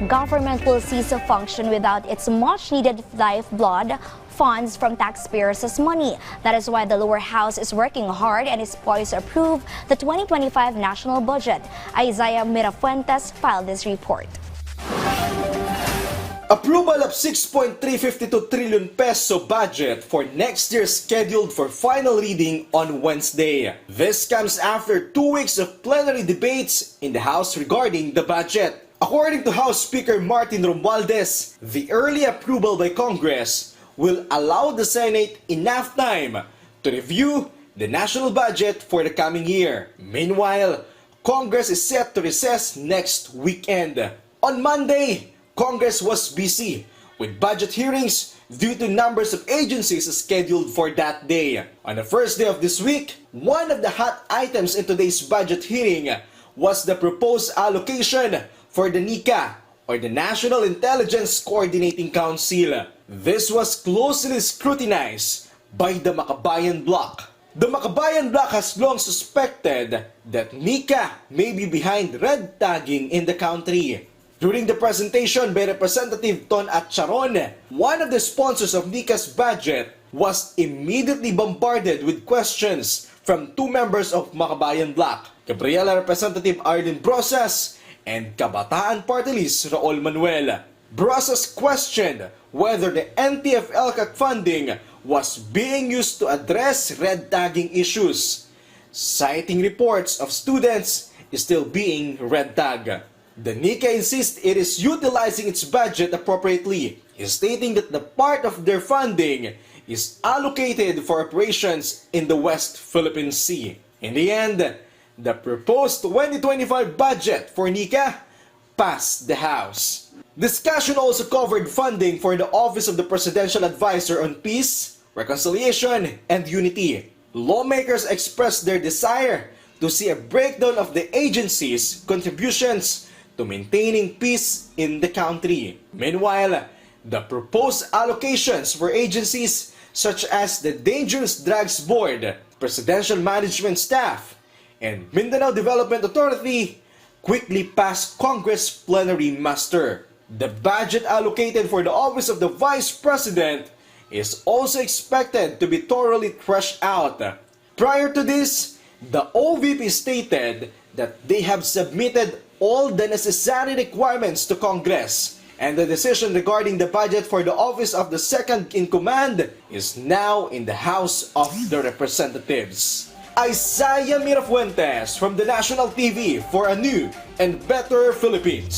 government will cease to function without its much-needed lifeblood, funds from taxpayers' money. That is why the lower house is working hard and is poised to approve the 2025 national budget. Isaiah Mirafuentes filed this report. Approval of 6.352 trillion peso budget for next year scheduled for final reading on Wednesday. This comes after 2 weeks of plenary debates in the House regarding the budget. According to House Speaker Martin Romualdez, the early approval by Congress will allow the Senate enough time to review the national budget for the coming year. Meanwhile, Congress is set to recess next weekend. On Monday, Congress was busy with budget hearings due to numbers of agencies scheduled for that day. On the first day of this week, one of the hot items in today's budget hearing was the proposed allocation for the NICA, or the National Intelligence Coordinating Council. This was closely scrutinized by the Makabayan Bloc. The Makabayan Bloc has long suspected that NICA may be behind red tagging in the country. During the presentation by Representative Ton Atcharon, one of the sponsors of NICA's budget was immediately bombarded with questions from two members of Makabayan Bloc, Gabriela Representative Arlene Brosas and Kabataan Party List Raul Manuel. Brosas questioned whether the NTF-LCAC funding was being used to address red tagging issues, citing reports of students still being red tagged. The NICA insists it is utilizing its budget appropriately, stating that the part of their funding is allocated for operations in the West Philippine Sea. In the end, the proposed 2025 budget for NICA passed the House. Discussion also covered funding for the Office of the Presidential Advisor on Peace, Reconciliation, and Unity. Lawmakers expressed their desire to see a breakdown of the agency's contributions to maintaining peace in the country. Meanwhile, the proposed allocations for agencies such as the Dangerous Drugs Board, Presidential Management Staff, and Mindanao Development Authority quickly passed Congress plenary muster. The budget allocated for the Office of the Vice President is also expected to be thoroughly thrashed out. Prior to this, the OVP stated that they have submitted all the necessary requirements to Congress, and the decision regarding the budget for the Office of the Second in Command is now in the House of the Representatives. Isaiah Mirafuentes from the National TV for a new and better Philippines.